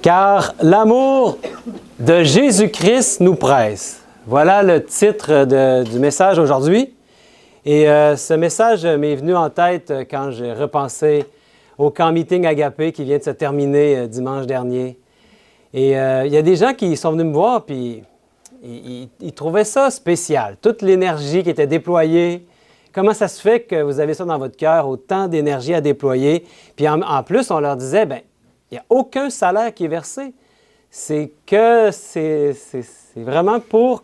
Car l'amour de Jésus-Christ nous presse. Voilà le titre du message aujourd'hui. Et ce message m'est venu en tête quand j'ai repensé au camp meeting Agapé qui vient de se terminer dimanche dernier. Et il y a des gens qui sont venus me voir puis ils trouvaient ça spécial. Toute l'énergie qui était déployée. Comment ça se fait que vous avez ça dans votre cœur, autant d'énergie à déployer? Puis en plus, on leur disait, bien, il n'y a aucun salaire qui est versé. C'est vraiment pour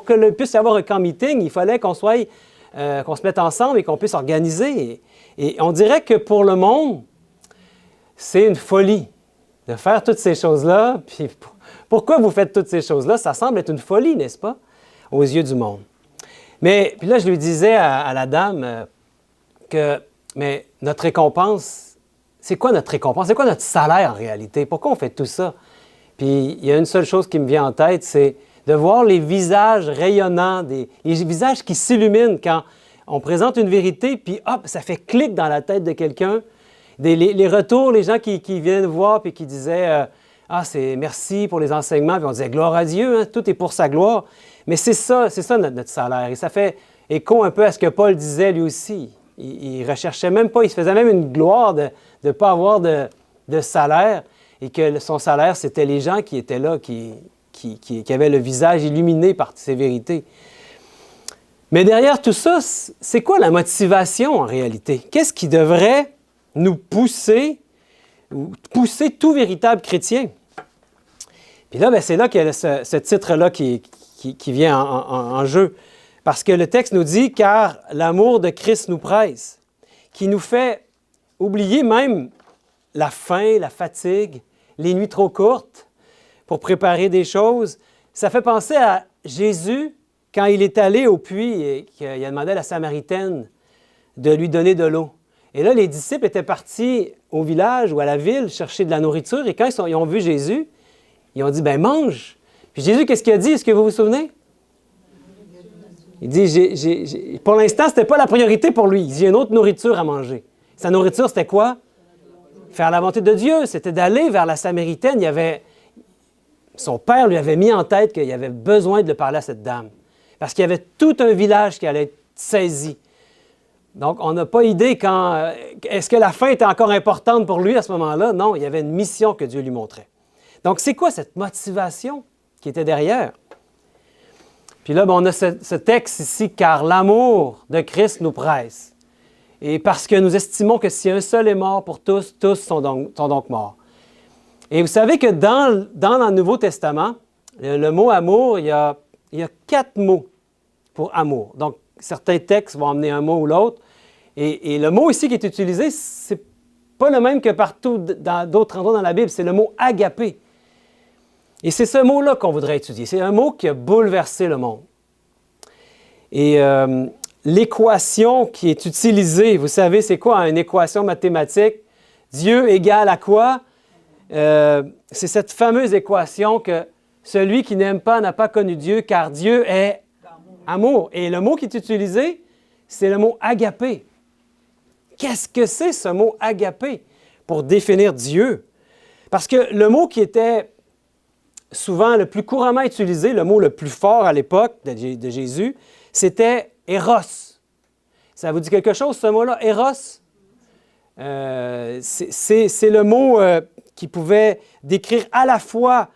que puisse y avoir un camp meeting, il fallait qu'on se mette ensemble et qu'on puisse organiser. Et on dirait que pour le monde, c'est une folie de faire toutes ces choses-là. Puis pourquoi vous faites toutes ces choses-là? Ça semble être une folie, n'est-ce pas, aux yeux du monde. Mais puis là, je lui disais à la dame mais notre récompense, c'est quoi notre récompense? C'est quoi notre salaire en réalité? Pourquoi on fait tout ça? Puis il y a une seule chose qui me vient en tête, c'est de voir les visages rayonnants, les visages qui s'illuminent quand on présente une vérité, puis hop, ça fait clic dans la tête de quelqu'un. Les retours, les gens qui viennent voir puis qui disaient c'est merci pour les enseignements, puis on disait gloire à Dieu, hein, tout est pour sa gloire. Mais c'est ça notre salaire. Et ça fait écho un peu à ce que Paul disait lui aussi. Il recherchait même pas, il se faisait même une gloire de ne pas avoir de salaire et que son salaire, c'était les gens qui étaient là, qui avaient le visage illuminé par ces vérités. Mais derrière tout ça, c'est quoi la motivation en réalité? Qu'est-ce qui devrait nous pousser tout véritable chrétien? Puis là, c'est là qu'il y a ce titre-là qui vient en jeu. Parce que le texte nous dit « Car l'amour de Christ nous presse », qui nous fait oublier même la faim, la fatigue, les nuits trop courtes pour préparer des choses. Ça fait penser à Jésus quand il est allé au puits et qu'il a demandé à la Samaritaine de lui donner de l'eau. Et là, les disciples étaient partis au village ou à la ville chercher de la nourriture et quand ils ont vu Jésus, ils ont dit « Ben mange ». Puis Jésus, qu'est-ce qu'il a dit? Est-ce que vous vous souvenez? Il dit, pour l'instant, ce n'était pas la priorité pour lui. Il dit, j'ai une autre nourriture à manger. Sa nourriture, c'était quoi? Faire la volonté de Dieu. C'était d'aller vers la Samaritaine. Son père lui avait mis en tête qu'il avait besoin de parler à cette dame. Parce qu'il y avait tout un village qui allait être saisi. Donc, on n'a pas idée est-ce que la faim était encore importante pour lui à ce moment-là? Non, il y avait une mission que Dieu lui montrait. Donc, c'est quoi cette motivation qui était derrière? Puis là, on a ce texte ici, « Car l'amour de Christ nous presse. » Et parce que nous estimons que si un seul est mort pour tous, tous sont donc morts. Et vous savez que dans le Nouveau Testament, le mot « amour », il y a 4 mots pour « amour ». Donc, certains textes vont emmener un mot ou l'autre. Et le mot ici qui est utilisé, c'est pas le même que partout dans d'autres endroits dans la Bible, c'est le mot « agapé ». Et c'est ce mot-là qu'on voudrait étudier. C'est un mot qui a bouleversé le monde. Et l'équation qui est utilisée, vous savez, c'est quoi une équation mathématique? Dieu égale à quoi? C'est cette fameuse équation que celui qui n'aime pas n'a pas connu Dieu, car Dieu est amour. Et le mot qui est utilisé, c'est le mot agapé. Qu'est-ce que c'est ce mot agapé pour définir Dieu? Parce que le mot qui était souvent le plus couramment utilisé, le mot le plus fort à l'époque de Jésus, c'était « éros ». Ça vous dit quelque chose, ce mot-là, « éros » ? C'est le mot qui pouvait décrire à la fois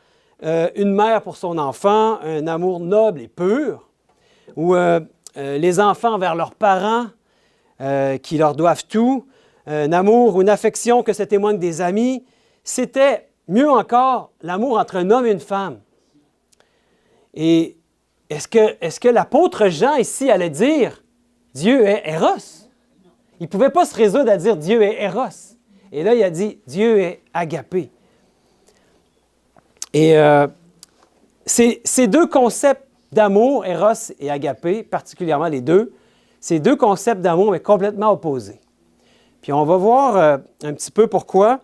une mère pour son enfant, un amour noble et pur, ou les enfants envers leurs parents qui leur doivent tout, un amour ou une affection que ça témoigne des amis. C'était mieux encore, l'amour entre un homme et une femme. Et est-ce que l'apôtre Jean ici allait dire « Dieu est Eros » ? Il ne pouvait pas se résoudre à dire « Dieu est Eros ». Et là, il a dit « Dieu est agapé ». Et ces deux concepts d'amour, Eros et agapé, particulièrement les deux, ces deux concepts d'amour sont complètement opposés. Puis on va voir un petit peu pourquoi.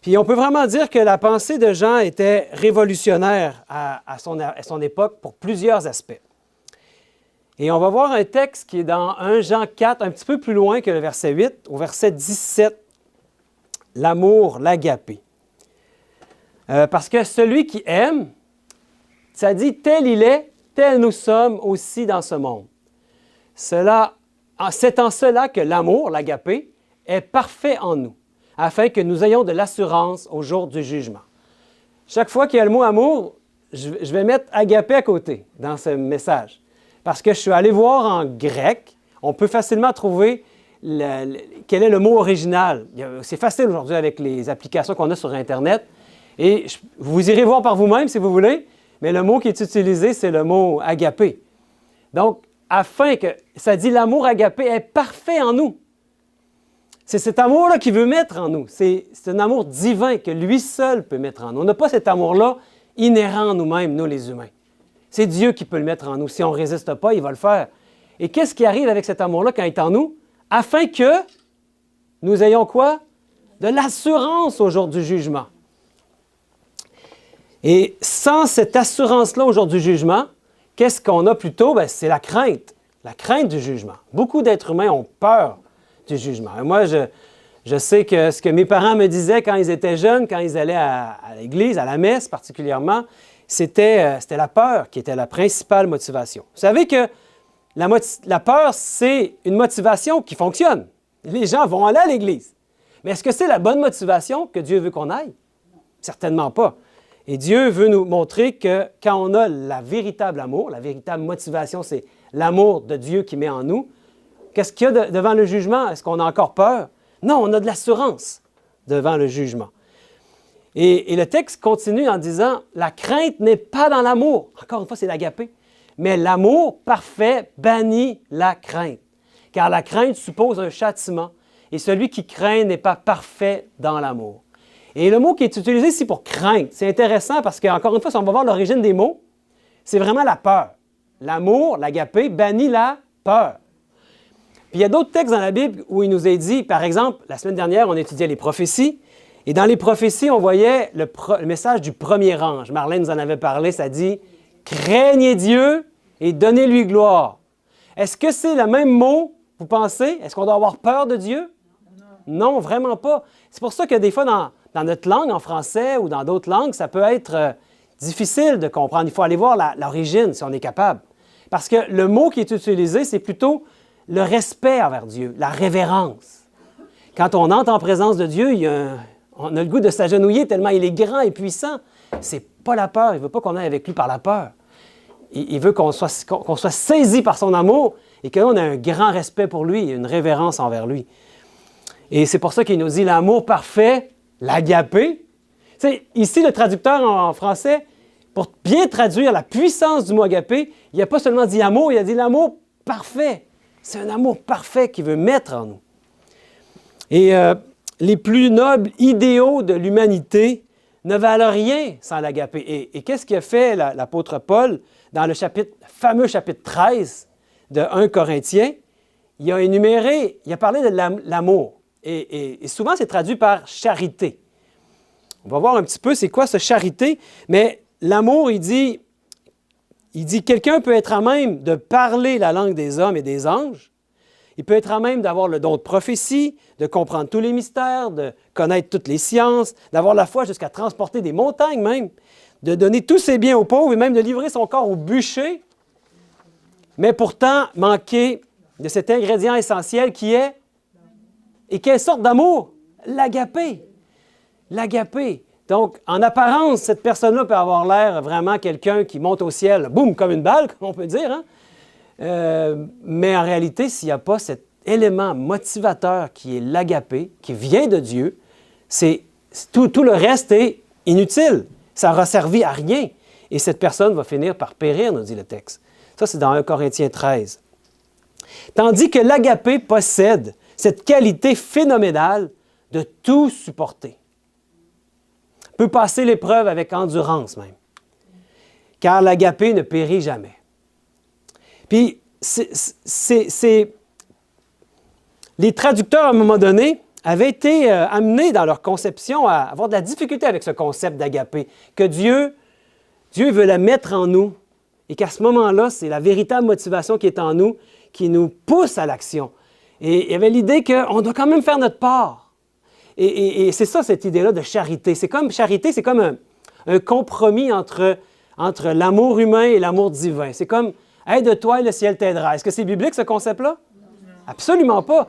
Puis on peut vraiment dire que la pensée de Jean était révolutionnaire à son époque pour plusieurs aspects. Et on va voir un texte qui est dans 1 Jean 4, un petit peu plus loin que le verset 8, au verset 17, l'amour, l'agapé. Parce que celui qui aime, ça dit, tel il est, tel nous sommes aussi dans ce monde. C'est en cela que l'amour, l'agapé, est parfait en nous, afin que nous ayons de l'assurance au jour du jugement. Chaque fois qu'il y a le mot amour, je vais mettre agapé à côté dans ce message. Parce que je suis allé voir en grec, on peut facilement trouver quel est le mot original. C'est facile aujourd'hui avec les applications qu'on a sur Internet. Et vous irez voir par vous-même si vous voulez, mais le mot qui est utilisé, c'est le mot agapé. Donc, afin que, ça dit l'amour agapé est parfait en nous. C'est cet amour-là qu'il veut mettre en nous. C'est un amour divin que lui seul peut mettre en nous. On n'a pas cet amour-là inhérent en nous-mêmes, nous les humains. C'est Dieu qui peut le mettre en nous. Si on ne résiste pas, il va le faire. Et qu'est-ce qui arrive avec cet amour-là quand il est en nous? Afin que nous ayons quoi? De l'assurance au jour du jugement. Et sans cette assurance-là au jour du jugement, qu'est-ce qu'on a plutôt? C'est la crainte du jugement. Beaucoup d'êtres humains ont peur du jugement. Et moi, je sais que ce que mes parents me disaient quand ils étaient jeunes, quand ils allaient à l'église, à la messe particulièrement, c'était la peur qui était la principale motivation. Vous savez que la peur, c'est une motivation qui fonctionne. Les gens vont aller à l'église. Mais est-ce que c'est la bonne motivation que Dieu veut qu'on aille? Certainement pas. Et Dieu veut nous montrer que quand on a la véritable amour, la véritable motivation, c'est l'amour de Dieu qui met en nous, qu'est-ce qu'il y a devant le jugement? Est-ce qu'on a encore peur? Non, on a de l'assurance devant le jugement. Et le texte continue en disant, la crainte n'est pas dans l'amour. Encore une fois, c'est l'agapé. Mais l'amour parfait bannit la crainte. Car la crainte suppose un châtiment. Et celui qui craint n'est pas parfait dans l'amour. Et le mot qui est utilisé ici pour crainte, c'est intéressant parce qu'encore une fois, si on va voir l'origine des mots, c'est vraiment la peur. L'amour, l'agapé, bannit la peur. Puis il y a d'autres textes dans la Bible où il nous est dit, par exemple, la semaine dernière, on étudiait les prophéties. Et dans les prophéties, on voyait le message du premier ange. Marlène nous en avait parlé, ça dit « Craignez Dieu et donnez-lui gloire ». Est-ce que c'est le même mot, vous pensez? Est-ce qu'on doit avoir peur de Dieu? Non, vraiment pas. C'est pour ça que des fois, dans notre langue, en français ou dans d'autres langues, ça peut être difficile de comprendre. Il faut aller voir l'origine si on est capable. Parce que le mot qui est utilisé, c'est plutôt le respect envers Dieu, la révérence. Quand on entre en présence de Dieu, on a le goût de s'agenouiller tellement il est grand et puissant. C'est pas la peur. Il ne veut pas qu'on aille avec lui par la peur. Il veut qu'on soit saisi par son amour et qu'on ait un grand respect pour lui et une révérence envers lui. Et c'est pour ça qu'il nous dit l'amour parfait, l'agapé. Tu sais, ici, le traducteur en français, pour bien traduire la puissance du mot agapé, il n'a pas seulement dit amour, il a dit l'amour parfait. C'est un amour parfait qu'il veut mettre en nous. Et les plus nobles idéaux de l'humanité ne valent rien sans l'agapé. Et qu'est-ce qu'a fait l'apôtre Paul dans le fameux chapitre 13 de 1 Corinthiens? Il a parlé de l'amour. Et souvent, c'est traduit par charité. On va voir un petit peu c'est quoi ce charité, mais l'amour, il dit quelqu'un peut être à même de parler la langue des hommes et des anges. Il peut être à même d'avoir le don de prophétie, de comprendre tous les mystères, de connaître toutes les sciences, d'avoir la foi jusqu'à transporter des montagnes même, de donner tous ses biens aux pauvres et même de livrer son corps au bûcher, mais pourtant manquer de cet ingrédient essentiel qui est... Et quelle sorte d'amour? L'agapé. L'agapé. Donc, en apparence, cette personne-là peut avoir l'air vraiment quelqu'un qui monte au ciel, boum, comme une balle, comme on peut dire. Hein? Mais en réalité, s'il n'y a pas cet élément motivateur qui est l'agapé, qui vient de Dieu, tout le reste est inutile. Ça n'aura servi à rien. Et cette personne va finir par périr, nous dit le texte. Ça, c'est dans 1 Corinthiens 13. Tandis que l'agapé possède cette qualité phénoménale de tout supporter. Peut passer l'épreuve avec endurance même. Car l'agapé ne périt jamais. Puis, les traducteurs, à un moment donné, avaient été amenés dans leur conception à avoir de la difficulté avec ce concept d'agapé, que Dieu veut la mettre en nous et qu'à ce moment-là, c'est la véritable motivation qui est en nous qui nous pousse à l'action. Et il y avait l'idée qu'on doit quand même faire notre part. Et c'est ça, cette idée-là de charité. Charité, c'est comme un compromis entre l'amour humain et l'amour divin. C'est comme « aide-toi et le ciel t'aidera ». Est-ce que c'est biblique, ce concept-là? Absolument pas.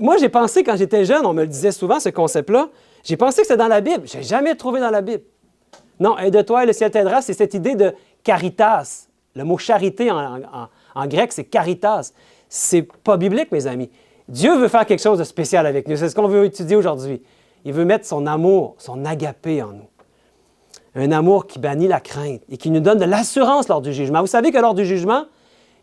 Moi, j'ai pensé, quand j'étais jeune, on me le disait souvent, ce concept-là, j'ai pensé que c'était dans la Bible. Je n'ai jamais trouvé dans la Bible. Non, « aide-toi et le ciel t'aidera », c'est cette idée de caritas. Le mot charité en grec, c'est caritas. C'est pas biblique, mes amis. Dieu veut faire quelque chose de spécial avec nous. C'est ce qu'on veut étudier aujourd'hui. Il veut mettre son amour, son agapé en nous. Un amour qui bannit la crainte et qui nous donne de l'assurance lors du jugement. Vous savez que lors du jugement,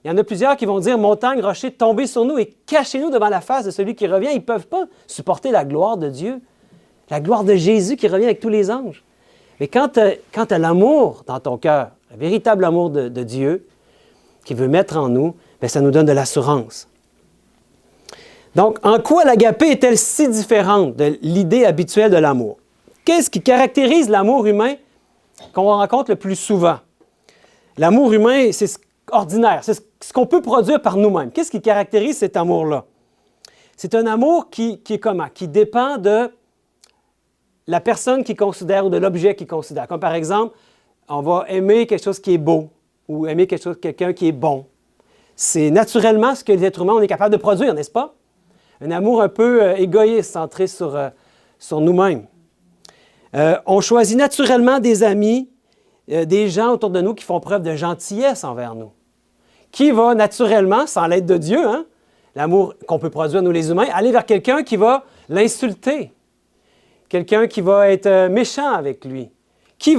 il y en a plusieurs qui vont dire « Montagne, rocher, tombez sur nous et cachez-nous devant la face de celui qui revient. » Ils ne peuvent pas supporter la gloire de Dieu, la gloire de Jésus qui revient avec tous les anges. Mais quand tu as l'amour dans ton cœur, le véritable amour de Dieu qu'il veut mettre en nous, bien, ça nous donne de l'assurance. Donc, en quoi l'agapé est-elle si différente de l'idée habituelle de l'amour? Qu'est-ce qui caractérise l'amour humain qu'on rencontre le plus souvent? L'amour humain, c'est ordinaire, c'est ce qu'on peut produire par nous-mêmes. Qu'est-ce qui caractérise cet amour-là? C'est un amour qui est comment? Qui dépend de la personne qui considère ou de l'objet qu'il considère. Comme par exemple, on va aimer quelque chose qui est beau ou aimer quelqu'un qui est bon. C'est naturellement ce que les êtres humains, on est capable de produire, n'est-ce pas? Un amour un peu égoïste, centré sur nous-mêmes. On choisit naturellement des amis, des gens autour de nous qui font preuve de gentillesse envers nous. Qui va naturellement, sans l'aide de Dieu, hein, l'amour qu'on peut produire nous les humains, aller vers quelqu'un qui va l'insulter, quelqu'un qui va être méchant avec lui. Qui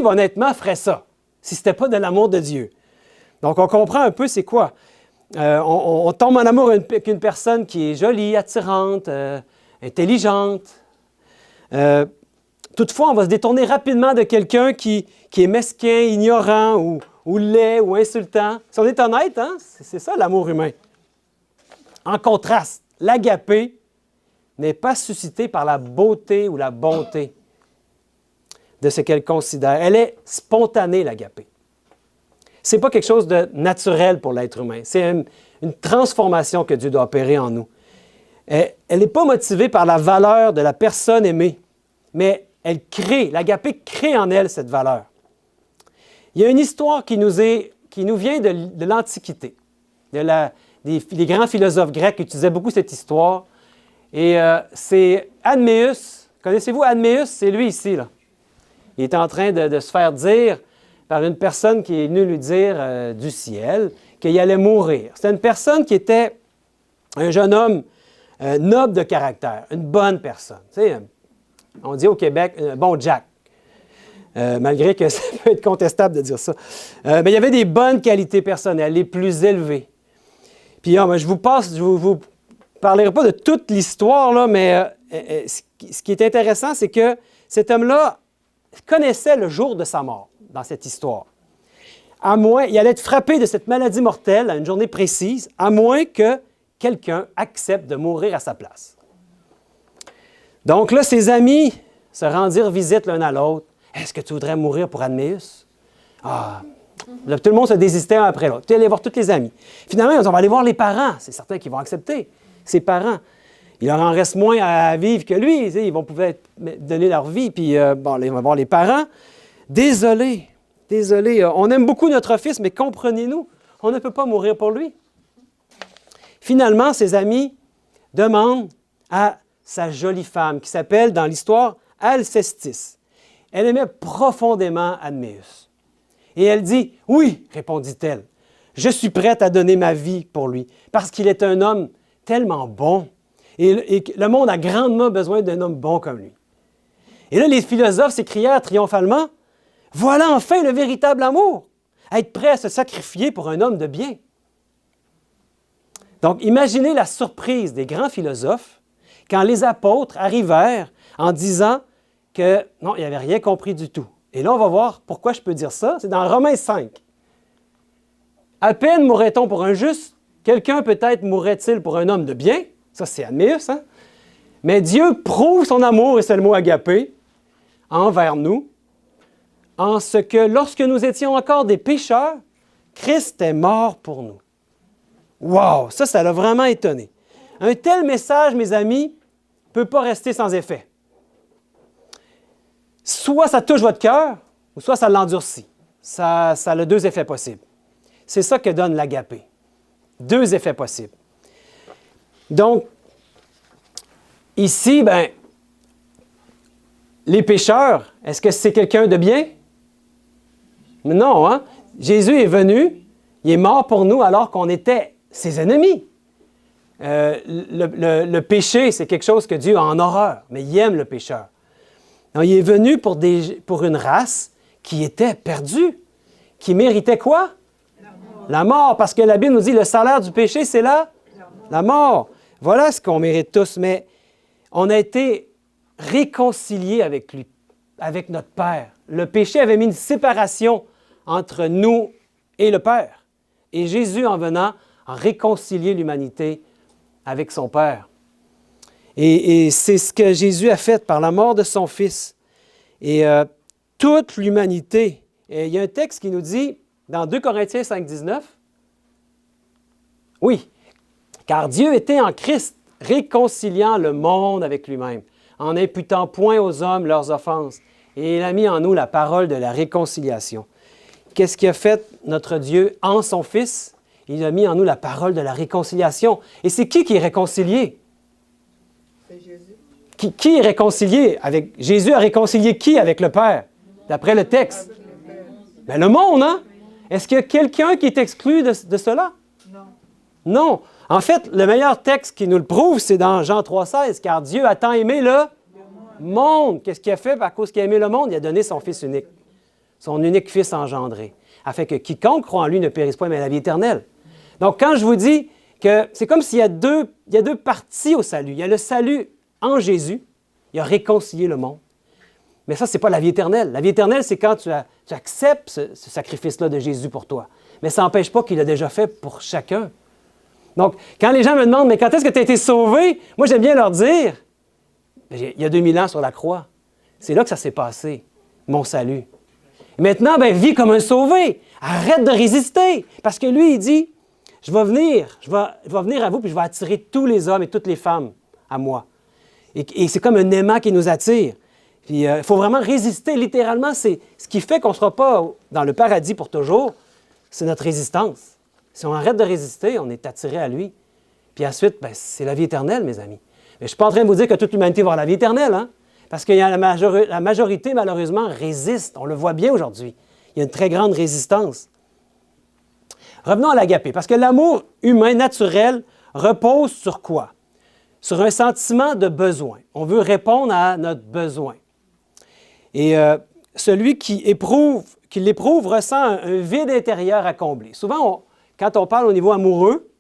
honnêtement ferait ça si ce n'était pas de l'amour de Dieu? Donc on comprend un peu c'est quoi. On tombe en amour avec une personne qui est jolie, attirante, intelligente. Toutefois, on va se détourner rapidement de quelqu'un qui est mesquin, ignorant ou laid ou insultant. Si on est honnête, hein, c'est ça l'amour humain. En contraste, l'agapé n'est pas suscité par la beauté ou la bonté de ce qu'elle considère. Elle est spontanée, l'agapé. Ce n'est pas quelque chose de naturel pour l'être humain. C'est une transformation que Dieu doit opérer en nous. Elle n'est pas motivée par la valeur de la personne aimée, mais elle crée, l'agapé crée en elle cette valeur. Il y a une histoire qui nous vient de l'Antiquité. Les grands philosophes grecs utilisaient beaucoup cette histoire. Et c'est Adméus. Connaissez-vous Adméus? C'est lui ici, là. Il est en train de se faire dire par une personne qui est venue lui dire du ciel qu'il allait mourir. C'était une personne qui était un jeune homme noble de caractère, une bonne personne. Tu sais, on dit au Québec, un bon Jack, malgré que ça peut être contestable de dire ça. Mais il y avait des bonnes qualités personnelles, les plus élevées. Puis je vous parlerai pas de toute l'histoire, là, mais ce qui est intéressant, c'est que cet homme-là connaissait le jour de sa mort dans cette histoire. Il allait être frappé de cette maladie mortelle à une journée précise, à moins que quelqu'un accepte de mourir à sa place. Donc là, ses amis se rendirent visite l'un à l'autre. « Est-ce que tu voudrais mourir pour Adméus? » Ah! Là, tout le monde se désistait un après l'autre. Tu es allé voir tous les amis. Finalement, on va aller voir les parents. C'est certain qu'ils vont accepter. Ses parents. Il leur en reste moins à vivre que lui. Ils vont pouvoir donner leur vie. Puis, on va voir les parents. Désolé, on aime beaucoup notre fils, mais comprenez-nous, on ne peut pas mourir pour lui. Finalement, ses amis demandent à sa jolie femme, qui s'appelle dans l'histoire Alcestis. Elle aimait profondément Adméus. Et elle dit, « Oui, répondit-elle, je suis prête à donner ma vie pour lui, parce qu'il est un homme tellement bon. Et le monde a grandement besoin d'un homme bon comme lui. » Et là, les philosophes s'écrièrent triomphalement, « Voilà enfin le véritable amour, être prêt à se sacrifier pour un homme de bien. » Donc, imaginez la surprise des grands philosophes quand les apôtres arrivèrent en disant que non, ils n'avaient rien compris du tout. Et là, on va voir pourquoi je peux dire ça. C'est dans Romains 5. À peine mourrait-on pour un juste, quelqu'un peut-être mourrait-il pour un homme de bien. Ça, c'est Adméus, hein? Mais Dieu prouve son amour, et c'est le mot agapé, envers nous, en ce que lorsque nous étions encore des pécheurs, Christ est mort pour nous. Wow! Ça l'a vraiment étonné. Un tel message, mes amis, ne peut pas rester sans effet. Soit ça touche votre cœur, ou soit ça l'endurcit. Ça a deux effets possibles. C'est ça que donne l'agapé. Deux effets possibles. Donc, ici, les pécheurs, est-ce que c'est quelqu'un de bien? Non, hein? Jésus est venu, il est mort pour nous alors qu'on était ses ennemis. Le péché, c'est quelque chose que Dieu a en horreur, mais il aime le pécheur. Donc, il est venu pour une race qui était perdue, qui méritait quoi? La mort, parce que la Bible nous dit le salaire du péché, c'est la mort. Voilà ce qu'on mérite tous, mais on a été réconciliés avec lui, avec notre Père. Le péché avait mis une séparation entre nous et le Père. Et Jésus, en venant, a réconcilié l'humanité avec son Père. Et c'est ce que Jésus a fait par la mort de son Fils. Et toute l'humanité. Et il y a un texte qui nous dit, dans 2 Corinthiens 5, 19, oui, car Dieu était en Christ, réconciliant le monde avec lui-même, en n'imputant point aux hommes leurs offenses. Et il a mis en nous la parole de la réconciliation. Qu'est-ce qu'a fait notre Dieu en son Fils? Il a mis en nous la parole de la réconciliation. Et c'est qui est réconcilié? C'est Jésus. Qui est réconcilié? Jésus a réconcilié qui avec le Père? D'après le texte. Bien, le monde, hein? Est-ce qu'il y a quelqu'un qui est exclu de cela? Non. Non. En fait, le meilleur texte qui nous le prouve, c'est dans Jean 3,16, car Dieu a tant aimé le monde. Qu'est-ce qu'il a fait? À cause qu'il a aimé le monde, il a donné son Fils unique, son unique Fils engendré, afin que quiconque croit en lui ne périsse pas, mais la vie éternelle. Donc, quand je vous dis que c'est comme s'il y a deux parties au salut. Il y a le salut en Jésus, il a réconcilié le monde. Mais ça, ce n'est pas la vie éternelle. La vie éternelle, c'est quand tu acceptes ce sacrifice-là de Jésus pour toi. Mais ça n'empêche pas qu'il l'a déjà fait pour chacun. Donc, quand les gens me demandent, mais quand est-ce que tu as été sauvé? Moi, j'aime bien leur dire, il y a 2000 ans sur la croix. C'est là que ça s'est passé, mon salut. Et maintenant, vis comme un sauvé. Arrête de résister. Parce que lui, il dit, je vais venir à vous, puis je vais attirer tous les hommes et toutes les femmes à moi. Et c'est comme un aimant qui nous attire. Puis, il faut vraiment résister. Littéralement, c'est ce qui fait qu'on ne sera pas dans le paradis pour toujours, c'est notre résistance. Si on arrête de résister, on est attiré à lui. Puis ensuite, c'est la vie éternelle, mes amis. Mais je ne suis pas en train de vous dire que toute l'humanité va avoir la vie éternelle, hein? Parce que la majorité, malheureusement, résiste. On le voit bien aujourd'hui. Il y a une très grande résistance. Revenons à l'agapé, parce que l'amour humain naturel repose sur quoi? Sur un sentiment de besoin. On veut répondre à notre besoin. Et celui qui l'éprouve ressent un vide intérieur à combler. Souvent, quand on parle au niveau amoureux,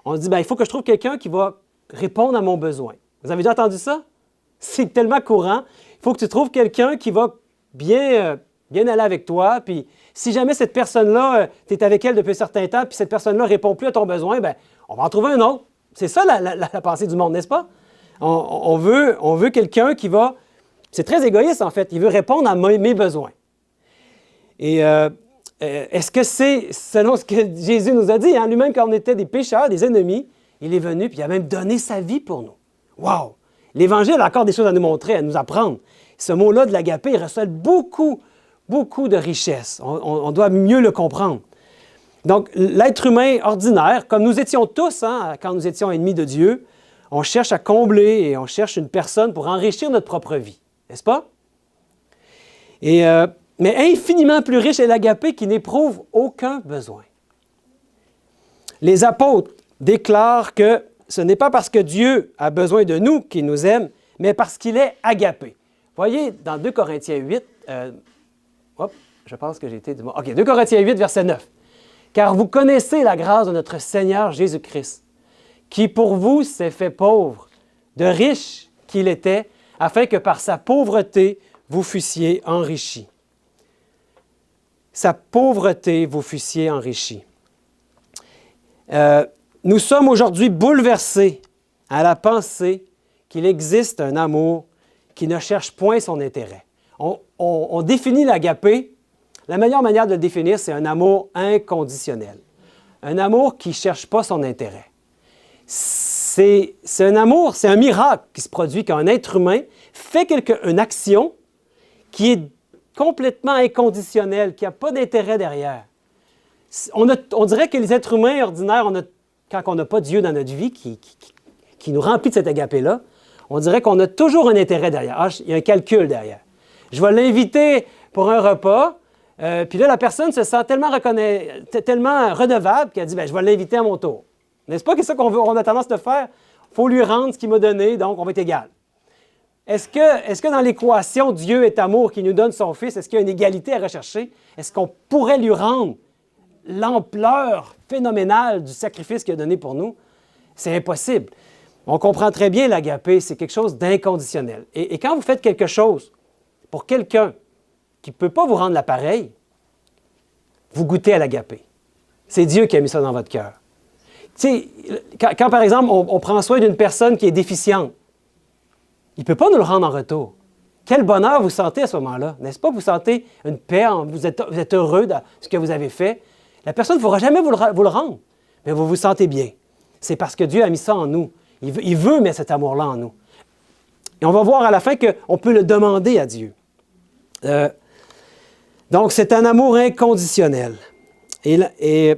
on se dit, il faut que je trouve quelqu'un qui va répondre à mon besoin. Vous avez déjà entendu ça? C'est tellement courant. Il faut que tu trouves quelqu'un qui va bien aller avec toi. Puis si jamais cette personne-là, tu es avec elle depuis un certain temps, puis cette personne-là ne répond plus à ton besoin, on va en trouver un autre. C'est ça la pensée du monde, n'est-ce pas? On veut quelqu'un qui va... C'est très égoïste, en fait. Il veut répondre à mes besoins. Et est-ce que c'est selon ce que Jésus nous a dit? Hein? Lui-même, quand on était des pécheurs, des ennemis, il est venu puis il a même donné sa vie pour nous. Wow! L'Évangile a encore des choses à nous montrer, à nous apprendre. Ce mot-là de l'agapé, il recèle beaucoup de richesse. On doit mieux le comprendre. Donc, l'être humain ordinaire, comme nous étions tous, hein, quand nous étions ennemis de Dieu, on cherche à combler et on cherche une personne pour enrichir notre propre vie. N'est-ce pas? Mais infiniment plus riche est l'agapé qui n'éprouve aucun besoin. Les apôtres déclarent que ce n'est pas parce que Dieu a besoin de nous qu'il nous aime, mais parce qu'il est agapé. Voyez, dans 2 Corinthiens 8, je pense que j'ai été... OK, 2 Corinthiens 8, verset 9. « Car vous connaissez la grâce de notre Seigneur Jésus-Christ, qui pour vous s'est fait pauvre, de riche qu'il était, afin que par sa pauvreté, vous fussiez enrichis. » Sa pauvreté, vous fussiez enrichis. Nous sommes aujourd'hui bouleversés à la pensée qu'il existe un amour qui ne cherche point son intérêt. On définit l'agapé, la meilleure manière de le définir, c'est un amour inconditionnel. Un amour qui ne cherche pas son intérêt. C'est un amour, c'est un miracle qui se produit quand un être humain fait une action qui est complètement inconditionnel, qui n'a pas d'intérêt derrière. On dirait que les êtres humains ordinaires, quand on n'a pas Dieu dans notre vie qui nous remplit de cet agapé-là, on dirait qu'on a toujours un intérêt derrière. Ah, il y a un calcul derrière. Je vais l'inviter pour un repas, puis là, la personne se sent tellement redevable qu'elle dit, bien, je vais l'inviter à mon tour. N'est-ce pas que c'est ça qu'on a tendance de faire? Il faut lui rendre ce qu'il m'a donné, donc on va être égal. Est-ce que dans l'équation Dieu est amour qui nous donne son Fils, est-ce qu'il y a une égalité à rechercher? Est-ce qu'on pourrait lui rendre l'ampleur phénoménale du sacrifice qu'il a donné pour nous? C'est impossible. On comprend très bien l'agapé, c'est quelque chose d'inconditionnel. Et quand vous faites quelque chose pour quelqu'un qui ne peut pas vous rendre l'appareil, vous goûtez à l'agapé. C'est Dieu qui a mis ça dans votre cœur. Tu sais, quand par exemple, on prend soin d'une personne qui est déficiente, il ne peut pas nous le rendre en retour. Quel bonheur vous sentez à ce moment-là, n'est-ce pas? Vous sentez une paix, vous êtes heureux de ce que vous avez fait. La personne ne pourra jamais vous le rendre, mais vous vous sentez bien. C'est parce que Dieu a mis ça en nous. Il veut mettre cet amour-là en nous. Et on va voir à la fin qu'on peut le demander à Dieu. Donc, c'est un amour inconditionnel. Et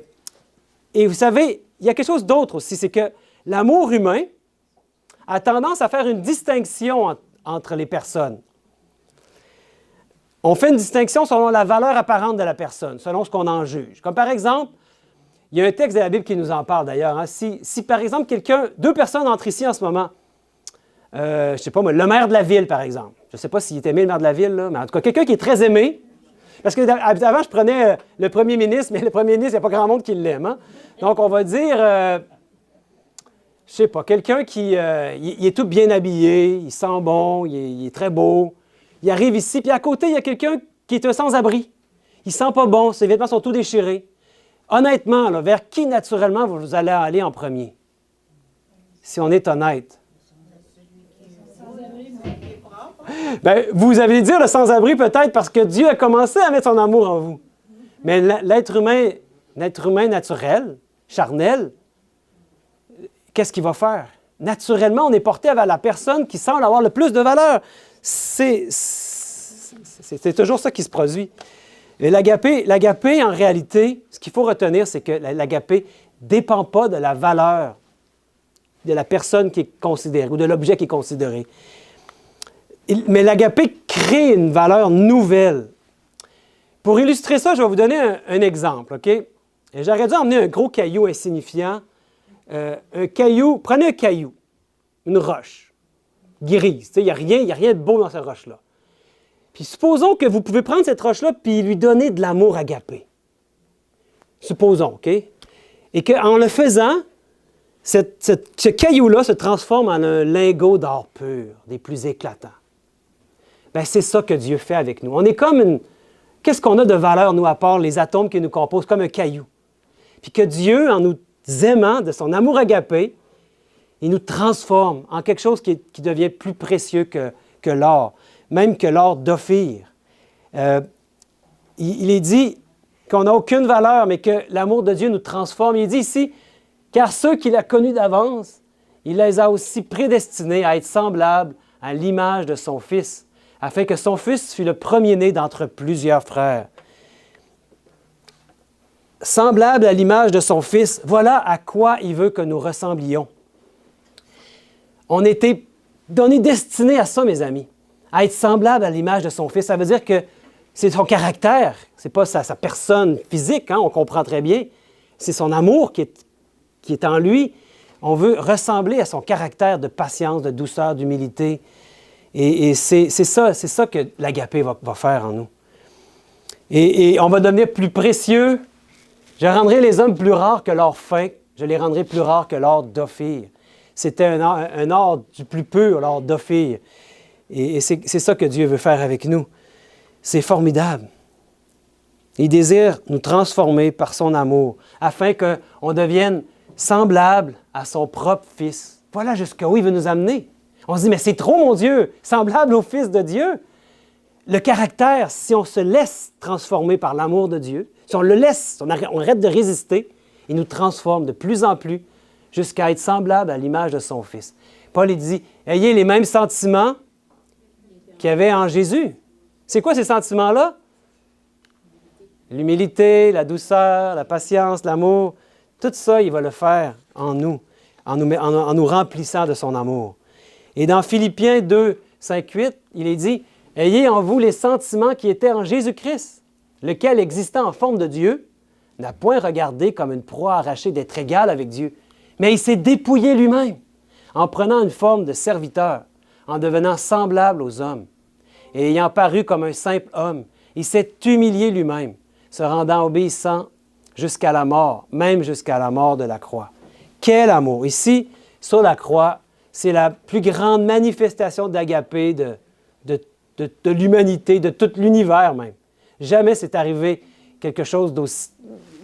vous savez, il y a quelque chose d'autre aussi, c'est que l'amour humain a tendance à faire une distinction entre les personnes. On fait une distinction selon la valeur apparente de la personne, selon ce qu'on en juge. Comme par exemple, il y a un texte de la Bible qui nous en parle d'ailleurs. Hein. Si par exemple, deux personnes entrent ici en ce moment, je ne sais pas moi, le maire de la ville par exemple. Je ne sais pas s'il est aimé le maire de la ville, là, mais en tout cas, quelqu'un qui est très aimé. Parce que avant, je prenais le premier ministre, mais le premier ministre, il n'y a pas grand monde qui l'aime. Hein? Donc, on va dire, je ne sais pas, quelqu'un qui il est tout bien habillé, il sent bon, il est très beau. Il arrive ici, puis à côté, il y a quelqu'un qui est un sans-abri. Il ne sent pas bon, ses vêtements sont tout déchirés. Honnêtement, là, vers qui naturellement vous allez aller en premier? Si on est honnête. Bien, vous allez dire le sans-abri peut-être parce que Dieu a commencé à mettre son amour en vous. Mais l'être humain naturel, charnel, qu'est-ce qu'il va faire? Naturellement, on est porté vers la personne qui semble avoir le plus de valeur. C'est toujours ça qui se produit. Et l'agapé, en réalité, ce qu'il faut retenir, c'est que l'agapé ne dépend pas de la valeur de la personne qui est considérée ou de l'objet qui est considéré. Mais l'agapé crée une valeur nouvelle. Pour illustrer ça, je vais vous donner un exemple, OK? J'aurais dû emmener un gros caillou insignifiant. Prenez un caillou, une roche, grise. Il n'y a rien de beau dans cette roche-là. Puis supposons que vous pouvez prendre cette roche-là puis lui donner de l'amour agapé. Supposons, OK? Et qu'en le faisant, ce caillou-là se transforme en un lingot d'or pur, des plus éclatants. Bien, c'est ça que Dieu fait avec nous. On est comme Qu'est-ce qu'on a de valeur, nous, à part les atomes qui nous composent, comme un caillou? Puis que Dieu, en nous aimant de son amour agapé, il nous transforme en quelque chose qui devient plus précieux que l'or, même que l'or d'Ophir. Il est dit qu'on n'a aucune valeur, mais que l'amour de Dieu nous transforme. Il dit ici, « Car ceux qu'il a connus d'avance, il les a aussi prédestinés à être semblables à l'image de son Fils, afin que son Fils fût le premier-né d'entre plusieurs frères. » Semblable à l'image de son Fils, voilà à quoi il veut que nous ressemblions. On était destinés à ça, mes amis, à être semblable à l'image de son Fils. Ça veut dire que c'est son caractère, ce n'est pas sa personne physique, hein, on comprend très bien. C'est son amour qui est en lui. On veut ressembler à son caractère de patience, de douceur, d'humilité. Et c'est ça que l'agapé va faire en nous. Et on va devenir plus précieux. Je rendrai les hommes plus rares que l'or fin. Je les rendrai plus rares que l'or d'Ophir. C'était un or du plus pur, l'or d'Ophir. Et c'est ça que Dieu veut faire avec nous. C'est formidable. Il désire nous transformer par son amour, afin qu'on devienne semblable à son propre Fils. Voilà jusqu'où il veut nous amener. On se dit, mais c'est trop, mon Dieu, semblable au Fils de Dieu. Le caractère, si on se laisse transformer par l'amour de Dieu, si on le laisse, on arrête de résister, il nous transforme de plus en plus jusqu'à être semblable à l'image de son Fils. Paul il dit, ayez les mêmes sentiments qu'il y avait en Jésus. C'est quoi ces sentiments-là? L'humilité, la douceur, la patience, l'amour, tout ça, il va le faire en nous, en nous remplissant de son amour. Et dans Philippiens 2, 5, 8, il est dit, « Ayez en vous les sentiments qui étaient en Jésus-Christ, lequel, existant en forme de Dieu, n'a point regardé comme une proie arrachée d'être égal avec Dieu, mais il s'est dépouillé lui-même, en prenant une forme de serviteur, en devenant semblable aux hommes. Et ayant paru comme un simple homme, il s'est humilié lui-même, se rendant obéissant jusqu'à la mort, même jusqu'à la mort de la croix. » Quel amour! Ici, sur la croix, c'est la plus grande manifestation d'agapé de l'humanité, de tout l'univers même. Jamais c'est arrivé quelque chose d'aussi...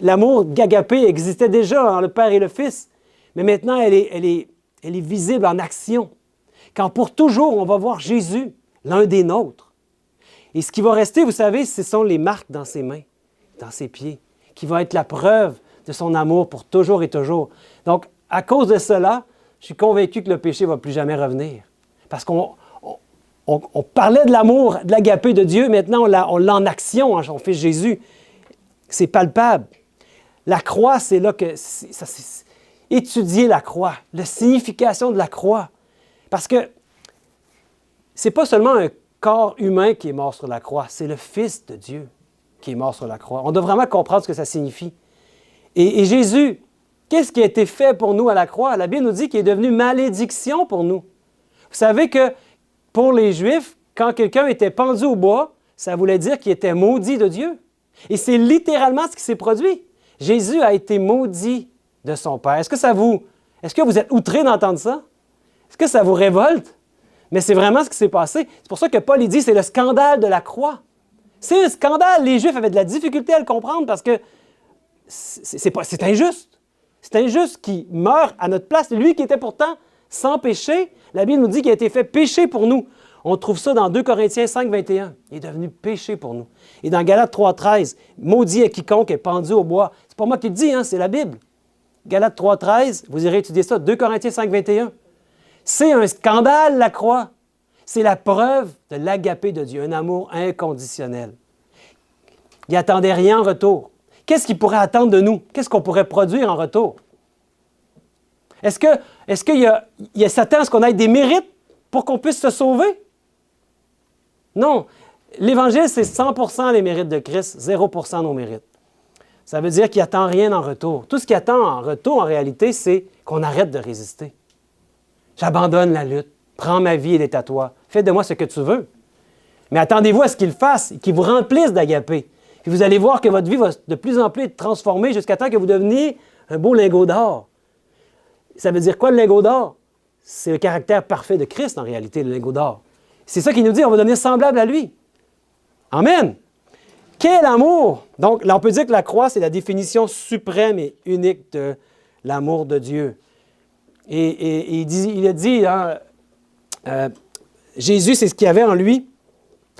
L'amour d'agapé existait déjà en le Père et le Fils, mais maintenant, elle est visible en action. Quand pour toujours, on va voir Jésus, l'un des nôtres. Et ce qui va rester, vous savez, ce sont les marques dans ses mains, dans ses pieds, qui vont être la preuve de son amour pour toujours et toujours. Donc, à cause de cela, je suis convaincu que le péché ne va plus jamais revenir. Parce qu'on parlait de l'amour, de l'agapé de Dieu, maintenant on l'a en action en son Fils Jésus. C'est palpable. La croix, c'est là que... étudier la croix, la signification de la croix. Parce que ce n'est pas seulement un corps humain qui est mort sur la croix, c'est le Fils de Dieu qui est mort sur la croix. On doit vraiment comprendre ce que ça signifie. Et Jésus, qu'est-ce qui a été fait pour nous à la croix? La Bible nous dit qu'il est devenu malédiction pour nous. Vous savez que pour les Juifs, quand quelqu'un était pendu au bois, ça voulait dire qu'il était maudit de Dieu. Et c'est littéralement ce qui s'est produit. Jésus a été maudit de son Père. Est-ce que vous êtes outrés d'entendre ça? Est-ce que ça vous révolte? Mais c'est vraiment ce qui s'est passé. C'est pour ça que Paul dit c'est le scandale de la croix. C'est un scandale. Les Juifs avaient de la difficulté à le comprendre parce que c'est injuste. C'est injuste qu'il meure à notre place. Lui qui était pourtant sans péché, la Bible nous dit qu'il a été fait péché pour nous. On trouve ça dans 2 Corinthiens 5, 21. Il est devenu péché pour nous. Et dans Galates 3, 13, maudit est quiconque est pendu au bois. C'est pas moi qui le dis, c'est la Bible. Galates 3, 13, vous irez étudier ça, 2 Corinthiens 5, 21. C'est un scandale, la croix. C'est la preuve de l'agapé de Dieu, un amour inconditionnel. Il n'attendait rien en retour. Qu'est-ce qu'il pourrait attendre de nous? Qu'est-ce qu'on pourrait produire en retour? Est-ce qu'il s'attend à ce qu'on ait des mérites pour qu'on puisse se sauver? Non. L'Évangile, c'est 100% les mérites de Christ, 0% nos mérites. Ça veut dire qu'il n'attend rien en retour. Tout ce qu'il attend en retour, en réalité, c'est qu'on arrête de résister. J'abandonne la lutte. Prends ma vie, elle est à toi. Fais de moi ce que tu veux. Mais attendez-vous à ce qu'il fasse, qu'il vous remplisse d'agapé. Puis vous allez voir que votre vie va de plus en plus être transformée jusqu'à temps que vous deveniez un beau lingot d'or. Ça veut dire quoi, le lingot d'or? C'est le caractère parfait de Christ, en réalité, le lingot d'or. C'est ça qu'il nous dit, on va devenir semblable à lui. Amen! Quel amour! Donc, là, on peut dire que la croix, c'est la définition suprême et unique de l'amour de Dieu. Et il a dit, Jésus, c'est ce qu'il y avait en lui.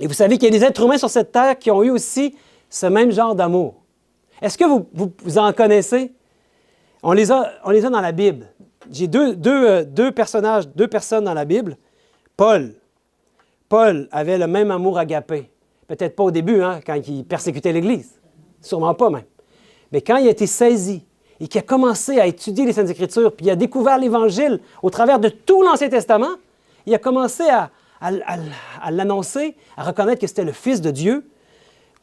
Et vous savez qu'il y a des êtres humains sur cette terre qui ont eu aussi ce même genre d'amour. Est-ce que vous en connaissez? On les a dans la Bible. J'ai deux personnes dans la Bible. Paul avait le même amour agapé. Peut-être pas au début, quand il persécutait l'Église. Sûrement pas même. Mais quand il a été saisi et qu'il a commencé à étudier les Saintes Écritures, puis il a découvert l'Évangile au travers de tout l'Ancien Testament, il a commencé à l'annoncer, à reconnaître que c'était le Fils de Dieu.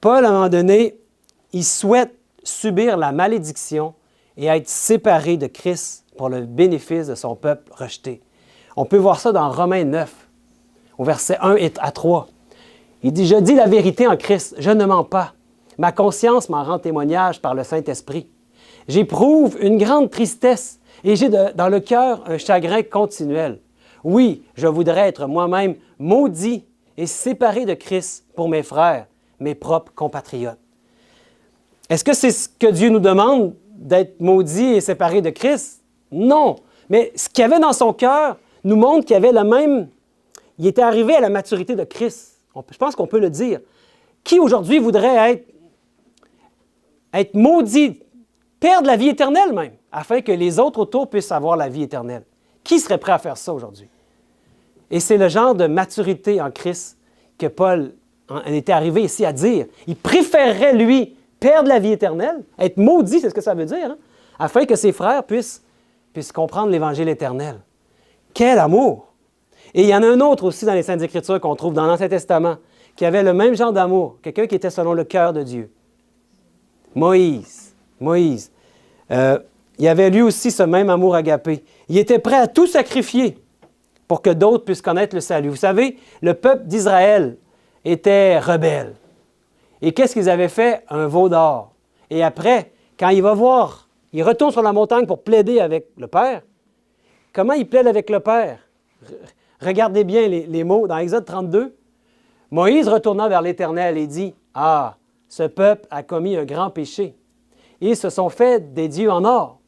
Paul, à un moment donné, il souhaite subir la malédiction et être séparé de Christ pour le bénéfice de son peuple rejeté. On peut voir ça dans Romains 9, au verset 1 à 3. Il dit « Je dis la vérité en Christ, je ne mens pas. Ma conscience m'en rend témoignage par le Saint-Esprit. J'éprouve une grande tristesse et j'ai dans le cœur un chagrin continuel. Oui, je voudrais être moi-même maudit et séparé de Christ pour mes frères, mes propres compatriotes. » Est-ce que c'est ce que Dieu nous demande, d'être maudit et séparé de Christ? Non. Mais ce qu'il y avait dans son cœur nous montre qu'il avait il était arrivé à la maturité de Christ. Je pense qu'on peut le dire. Qui aujourd'hui voudrait être maudit, perdre la vie éternelle même, afin que les autres autour puissent avoir la vie éternelle? Qui serait prêt à faire ça aujourd'hui? Et c'est le genre de maturité en Christ que Paul en était arrivé ici à dire. Il préférerait, lui, perdre la vie éternelle, être maudit, c'est ce que ça veut dire, hein, afin que ses frères puissent comprendre l'Évangile éternel. Quel amour! Et il y en a un autre aussi dans les Saintes Écritures qu'on trouve dans l'Ancien Testament, qui avait le même genre d'amour, quelqu'un qui était selon le cœur de Dieu. Moïse. Il avait lui aussi ce même amour agapé. Il était prêt à tout sacrifier pour que d'autres puissent connaître le salut. Vous savez, le peuple d'Israël était rebelle. Et qu'est-ce qu'ils avaient fait? Un veau d'or. Et après, quand il va voir, il retourne sur la montagne pour plaider avec le Père. Comment il plaide avec le Père? Regardez bien les mots dans Exode 32. Moïse retourna vers l'Éternel et dit, « Ah, ce peuple a commis un grand péché. Ils se sont fait des dieux en or. »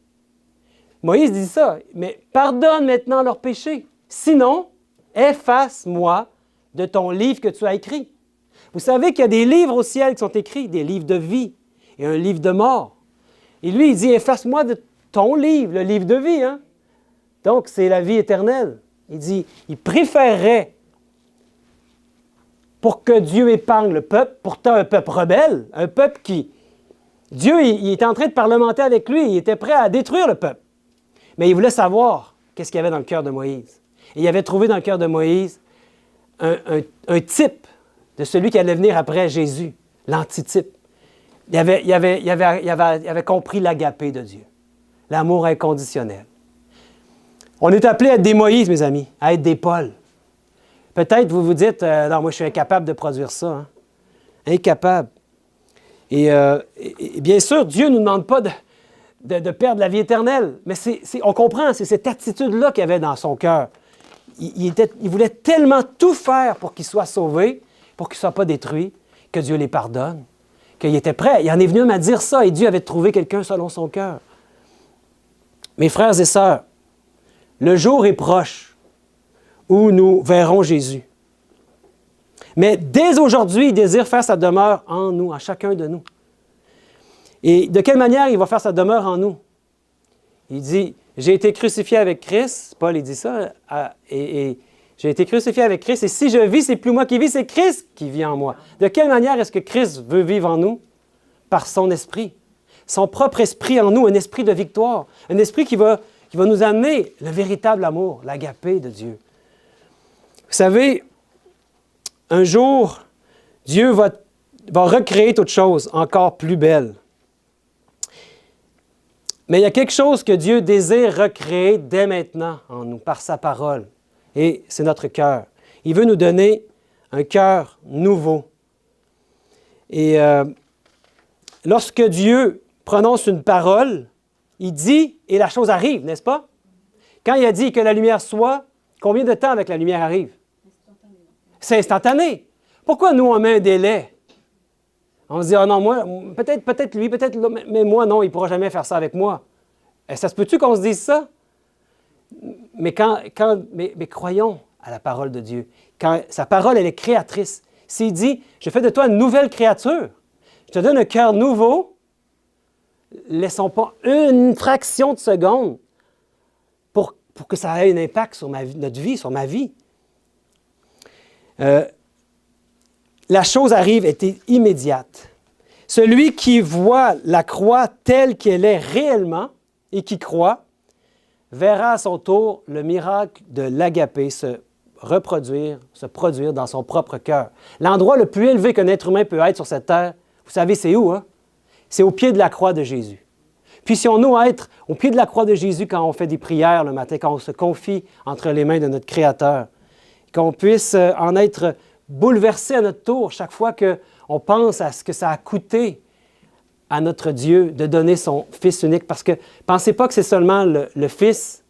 Moïse dit ça, « Mais pardonne maintenant leurs péchés. Sinon, efface-moi de ton livre que tu as écrit. » Vous savez qu'il y a des livres au ciel qui sont écrits, des livres de vie et un livre de mort. Et lui, il dit, « Efface-moi de ton livre, le livre de vie. » Hein? Donc, c'est la vie éternelle. Il dit, il préférerait, pour que Dieu épargne le peuple, pourtant un peuple rebelle, un peuple qui... Dieu, il était en train de parlementer avec lui, il était prêt à détruire le peuple. Mais il voulait savoir qu'est-ce qu'il y avait dans le cœur de Moïse. Et il avait trouvé dans le cœur de Moïse un type de celui qui allait venir après Jésus, l'antitype. Il avait compris l'agapé de Dieu, l'amour inconditionnel. On est appelés à être des Moïse, mes amis, à être des Paul. Peut-être vous vous dites, non, moi je suis incapable de produire ça. Hein? Incapable. Et bien sûr, Dieu ne nous demande pas de perdre la vie éternelle, mais on comprend, c'est cette attitude-là qu'il avait dans son cœur. Il voulait tellement tout faire pour qu'il soit sauvé, pour qu'il ne soit pas détruit, que Dieu les pardonne, qu'il était prêt. Il en est venu à dire ça, et Dieu avait trouvé quelqu'un selon son cœur. Mes frères et sœurs, le jour est proche où nous verrons Jésus. Mais dès aujourd'hui, il désire faire sa demeure en nous, en chacun de nous. Et de quelle manière il va faire sa demeure en nous? Il dit, j'ai été crucifié avec Christ. Paul, il dit ça. J'ai été crucifié avec Christ. Et si je vis, c'est plus moi qui vis, c'est Christ qui vit en moi. De quelle manière est-ce que Christ veut vivre en nous? Par son esprit. Son propre esprit en nous, un esprit de victoire. Un esprit qui va nous amener le véritable amour, l'agapé de Dieu. Vous savez, un jour, Dieu va recréer toute chose encore plus belle. Mais il y a quelque chose que Dieu désire recréer dès maintenant en nous, par sa parole. Et c'est notre cœur. Il veut nous donner un cœur nouveau. Et lorsque Dieu prononce une parole, il dit et la chose arrive, n'est-ce pas? Quand il a dit que la lumière soit, combien de temps avec la lumière arrive? C'est instantané. Pourquoi nous, on met un délai? On se dit, ah non, moi, peut-être lui, peut-être là, mais moi, non, il ne pourra jamais faire ça avec moi. Et ça se peut-tu qu'on se dise ça? Mais croyons à la parole de Dieu. Quand sa parole, elle est créatrice. S'il dit, je fais de toi une nouvelle créature, je te donne un cœur nouveau, laissons pas une fraction de seconde pour que ça ait un impact sur notre vie, sur ma vie. La chose arrive, était immédiate. Celui qui voit la croix telle qu'elle est réellement et qui croit, verra à son tour le miracle de l'agapé se produire dans son propre cœur. L'endroit le plus élevé qu'un être humain peut être sur cette terre, vous savez, c'est où? Hein? C'est au pied de la croix de Jésus. Puissions-nous être au pied de la croix de Jésus quand on fait des prières le matin, quand on se confie entre les mains de notre Créateur, qu'on puisse en être bouleversé à notre tour chaque fois qu'on pense à ce que ça a coûté à notre Dieu de donner son Fils unique. Parce que pensez pas que c'est seulement le Fils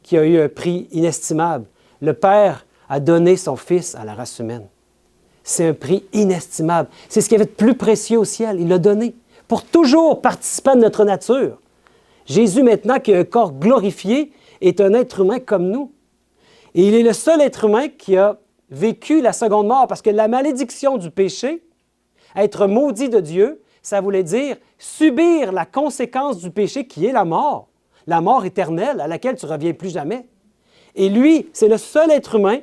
qui a eu un prix inestimable. Le Père a donné son Fils à la race humaine. C'est un prix inestimable. C'est ce qu'il y avait de plus précieux au ciel. Il l'a donné pour toujours participant de notre nature. Jésus, maintenant, qui a un corps glorifié, est un être humain comme nous. Et il est le seul être humain qui a vécu la seconde mort, parce que la malédiction du péché, être maudit de Dieu, ça voulait dire subir la conséquence du péché qui est la mort éternelle à laquelle tu ne reviens plus jamais. Et lui, c'est le seul être humain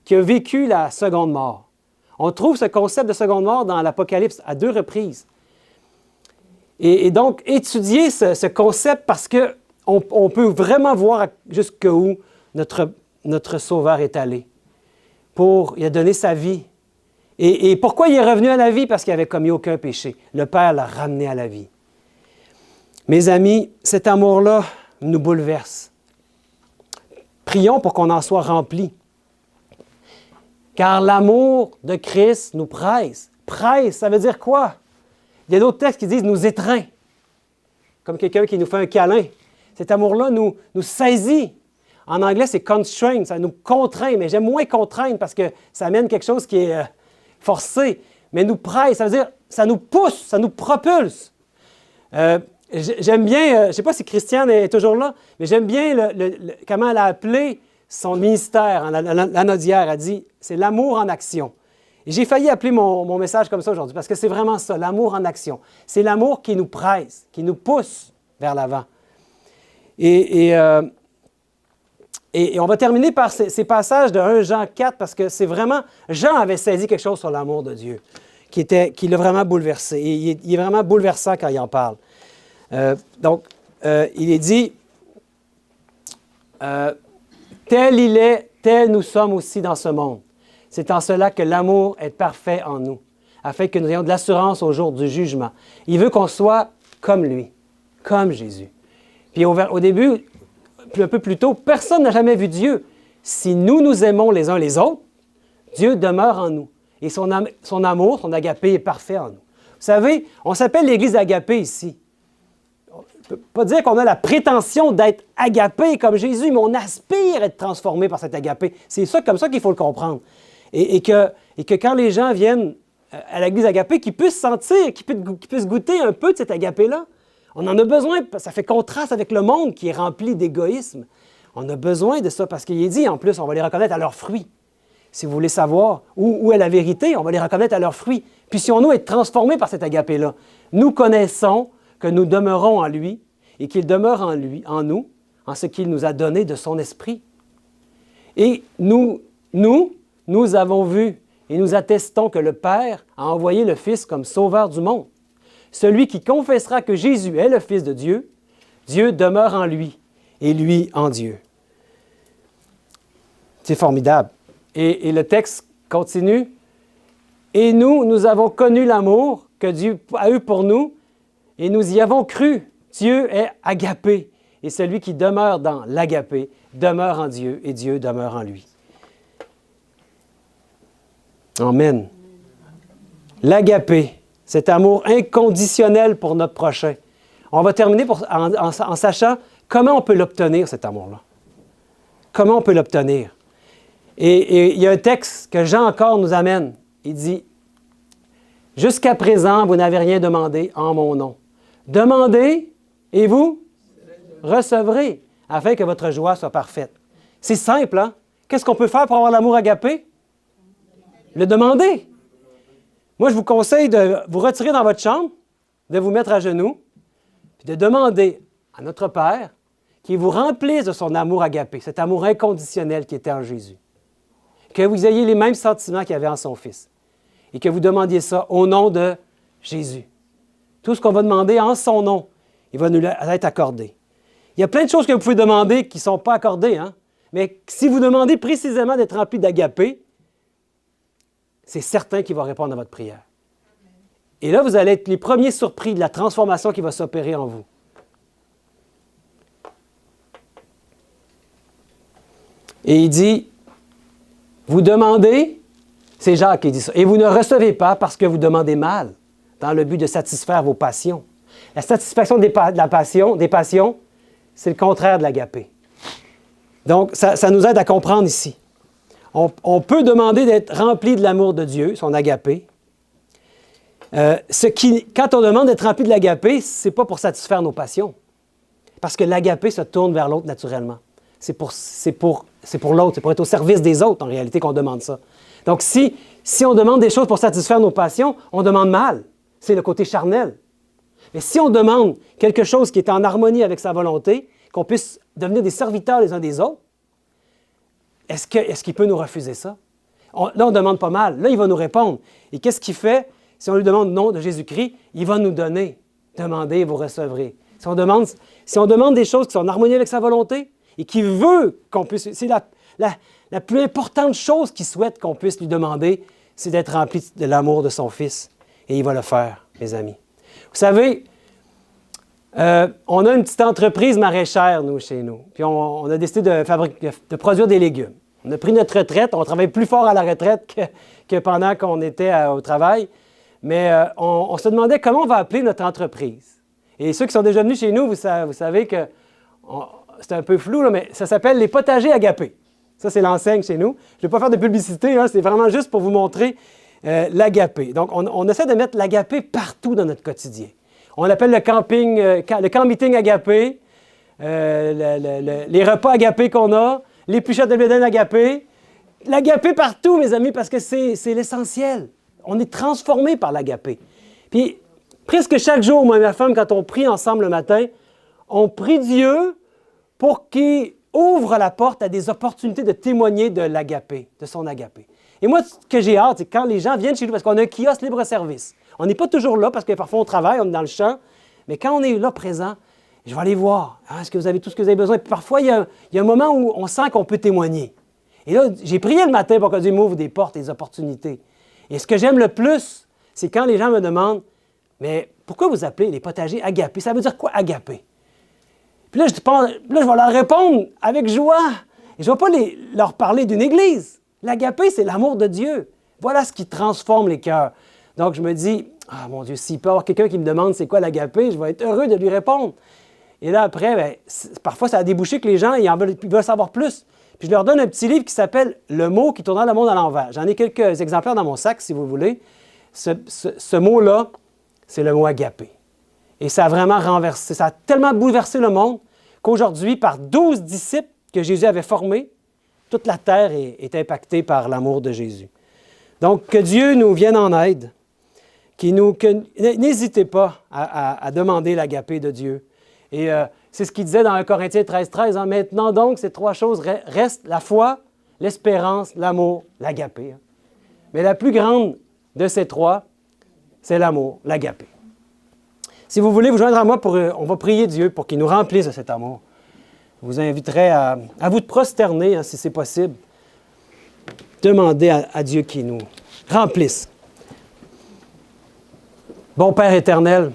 qui a vécu la seconde mort. On trouve ce concept de seconde mort dans l'Apocalypse à 2 reprises. Et donc, étudier ce concept parce qu'on peut vraiment voir jusqu'où notre Sauveur est allé. Il a donné sa vie. Et pourquoi il est revenu à la vie? Parce qu'il n'avait commis aucun péché. Le Père l'a ramené à la vie. Mes amis, cet amour-là nous bouleverse. Prions pour qu'on en soit remplis. Car l'amour de Christ nous presse. Presse, ça veut dire quoi? Il y a d'autres textes qui disent « nous étreint », comme quelqu'un qui nous fait un câlin. Cet amour-là nous saisit. En anglais, c'est « constrain », ça nous contraint, mais j'aime moins « contraindre » parce que ça amène quelque chose qui est forcé. Mais nous presse, ça veut dire ça nous pousse, ça nous propulse. J'aime bien, je ne sais pas si Christiane est toujours là, mais j'aime bien comment elle a appelé son ministère, Anna Dière a dit « c'est l'amour en action ». Et j'ai failli appeler mon message comme ça aujourd'hui, parce que c'est vraiment ça, l'amour en action. C'est l'amour qui nous presse, qui nous pousse vers l'avant. Et on va terminer par ces passages de 1 Jean 4, parce que c'est vraiment... Jean avait saisi quelque chose sur l'amour de Dieu, qui l'a vraiment bouleversé. Et il est vraiment bouleversant quand il en parle. Il est dit, tel il est, tel nous sommes aussi dans ce monde. C'est en cela que l'amour est parfait en nous, afin que nous ayons de l'assurance au jour du jugement. Il veut qu'on soit comme lui, comme Jésus. Puis au début, un peu plus tôt, personne n'a jamais vu Dieu. Si nous nous aimons les uns les autres, Dieu demeure en nous. Et son amour, son agapé est parfait en nous. Vous savez, on s'appelle l'Église agapée ici. On ne peut pas dire qu'on a la prétention d'être agapé comme Jésus, mais on aspire à être transformé par cet agapé. C'est ça, comme ça qu'il faut le comprendre. Et que quand les gens viennent à l'Église agapée, qu'ils puissent sentir, qu'ils puissent goûter un peu de cet agapé-là. On en a besoin, ça fait contraste avec le monde qui est rempli d'égoïsme. On a besoin de ça parce qu'il est dit, en plus, on va les reconnaître à leurs fruits. Si vous voulez savoir où est la vérité, on va les reconnaître à leurs fruits. Puis si on nous est transformés par cet agapé-là, nous connaissons que nous demeurons en lui et qu'il demeure en lui, en nous, en ce qu'il nous a donné de son esprit. Et nous avons vu et nous attestons que le Père a envoyé le Fils comme sauveur du monde. Celui qui confessera que Jésus est le Fils de Dieu, Dieu demeure en lui et lui en Dieu. C'est formidable. Et le texte continue. Et nous avons connu l'amour que Dieu a eu pour nous et nous y avons cru. Dieu est agapé. Et celui qui demeure dans l'agapé demeure en Dieu et Dieu demeure en lui. Amen. L'agapé, cet amour inconditionnel pour notre prochain. On va terminer en sachant comment on peut l'obtenir, cet amour-là. Comment on peut l'obtenir? Et il y a un texte que Jean encore nous amène. Il dit, « Jusqu'à présent, vous n'avez rien demandé en mon nom. Demandez, et vous recevrez, afin que votre joie soit parfaite. » C'est simple, hein? Qu'est-ce qu'on peut faire pour avoir l'amour agapé? Le demander. Moi, je vous conseille de vous retirer dans votre chambre, de vous mettre à genoux, puis de demander à notre Père qu'il vous remplisse de son amour agapé, cet amour inconditionnel qui était en Jésus. Que vous ayez les mêmes sentiments qu'il y avait en son Fils. Et que vous demandiez ça au nom de Jésus. Tout ce qu'on va demander en son nom, il va nous être accordé. Il y a plein de choses que vous pouvez demander qui ne sont pas accordées, hein? Mais si vous demandez précisément d'être rempli d'agapé, c'est certain qu'il va répondre à votre prière. Et là, vous allez être les premiers surpris de la transformation qui va s'opérer en vous. Et il dit, vous demandez, c'est Jacques qui dit ça, et vous ne recevez pas parce que vous demandez mal, dans le but de satisfaire vos passions. La satisfaction des passions, c'est le contraire de l'agapé. Donc, ça nous aide à comprendre ici. On peut demander d'être rempli de l'amour de Dieu, son agapé. Quand on demande d'être rempli de l'agapé, ce n'est pas pour satisfaire nos passions. Parce que l'agapé se tourne vers l'autre naturellement. C'est pour l'autre, c'est pour être au service des autres, en réalité, qu'on demande ça. Donc, si on demande des choses pour satisfaire nos passions, on demande mal. C'est le côté charnel. Mais si on demande quelque chose qui est en harmonie avec sa volonté, qu'on puisse devenir des serviteurs les uns des autres, est-ce qu'il peut nous refuser ça? Là, on demande pas mal. Là, il va nous répondre. Et qu'est-ce qu'il fait? Si on lui demande le nom de Jésus-Christ, il va nous donner. Demandez et vous recevrez. Si on demande des choses qui sont en harmonie avec sa volonté et qu'il veut qu'on puisse... C'est la plus importante chose qu'il souhaite qu'on puisse lui demander, c'est d'être rempli de l'amour de son Fils. Et il va le faire, mes amis. Vous savez, on a une petite entreprise maraîchère, nous, chez nous. Puis on a décidé de produire des légumes. On a pris notre retraite. On travaille plus fort à la retraite que pendant qu'on était au travail. Mais on se demandait comment on va appeler notre entreprise. Et ceux qui sont déjà venus chez nous, vous savez que c'est un peu flou, là, mais ça s'appelle les potagers agapés. Ça, c'est l'enseigne chez nous. Je ne vais pas faire de publicité, hein, c'est vraiment juste pour vous montrer l'agapé. Donc, on essaie de mettre l'agapé partout dans notre quotidien. On l'appelle le camp meeting agapé, les repas agapés qu'on a, l'épluchette de bédaine agapé. L'agapé partout, mes amis, parce que c'est l'essentiel. On est transformé par l'agapé. Puis, presque chaque jour, moi et ma femme, quand on prie ensemble le matin, on prie Dieu pour qu'il ouvre la porte à des opportunités de témoigner de l'agapé, de son agapé. Et moi, ce que j'ai hâte, c'est quand les gens viennent chez nous, parce qu'on a un kiosque libre-service. On n'est pas toujours là, parce que parfois on travaille, on est dans le champ, mais quand on est là présent, je vais aller voir. Ah, est-ce que vous avez tout ce que vous avez besoin? Puis parfois, il y a un moment où on sent qu'on peut témoigner. Et là, j'ai prié le matin pour que Dieu m'ouvre des portes, des opportunités. Et ce que j'aime le plus, c'est quand les gens me demandent, mais pourquoi vous appelez les potagers agapés? Ça veut dire quoi, agapé? Puis là, je vais leur répondre avec joie. Et je ne vais pas leur parler d'une église. L'agapé, c'est l'amour de Dieu. Voilà ce qui transforme les cœurs. Donc, je me dis, ah mon Dieu, s'il peut y avoir quelqu'un qui me demande c'est quoi l'agapé, je vais être heureux de lui répondre. Et là, après, parfois, ça a débouché que les gens ils veulent savoir plus. Puis je leur donne un petit livre qui s'appelle « Le mot qui tournera le monde à l'envers ». J'en ai quelques exemplaires dans mon sac, si vous voulez. Ce mot-là, c'est le mot agapé. Et ça a vraiment renversé, ça a tellement bouleversé le monde qu'aujourd'hui, par 12 disciples que Jésus avait formés, toute la terre est impactée par l'amour de Jésus. Donc, que Dieu nous vienne en aide, n'hésitez pas à demander l'agapé de Dieu. Et c'est ce qu'il disait dans 1 Corinthiens 13, hein, maintenant donc, ces trois choses restent la foi, l'espérance, l'amour, l'agapé. Hein. Mais la plus grande de ces trois, c'est l'amour, l'agapé. Si vous voulez vous joindre à moi, on va prier Dieu pour qu'il nous remplisse de cet amour. Je vous inviterai à vous prosterner, hein, si c'est possible. Demandez à Dieu qu'il nous remplisse. Bon Père éternel,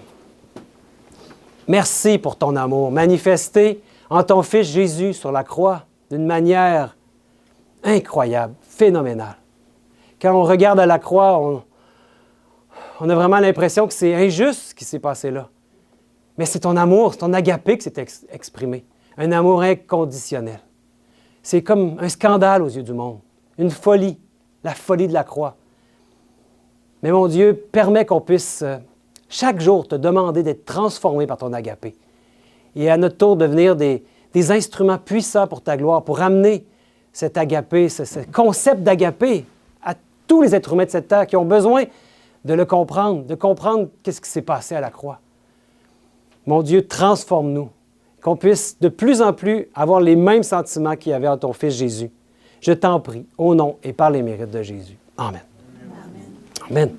merci pour ton amour manifesté en ton Fils Jésus sur la croix d'une manière incroyable, phénoménale. Quand on regarde à la croix, on a vraiment l'impression que c'est injuste ce qui s'est passé là. Mais c'est ton amour, c'est ton agapé qui s'est exprimé. Un amour inconditionnel. C'est comme un scandale aux yeux du monde. Une folie, la folie de la croix. Mais mon Dieu, permets qu'on puisse chaque jour te demander d'être transformé par ton agapé. Et à notre tour devenir des instruments puissants pour ta gloire, pour amener cet agapé, ce concept d'agapé à tous les êtres humains de cette terre qui ont besoin de le comprendre, de comprendre qu'est-ce qui s'est passé à la croix. Mon Dieu, transforme-nous, qu'on puisse de plus en plus avoir les mêmes sentiments qu'il y avait en ton Fils Jésus. Je t'en prie, au nom et par les mérites de Jésus. Amen. Amen. Amen.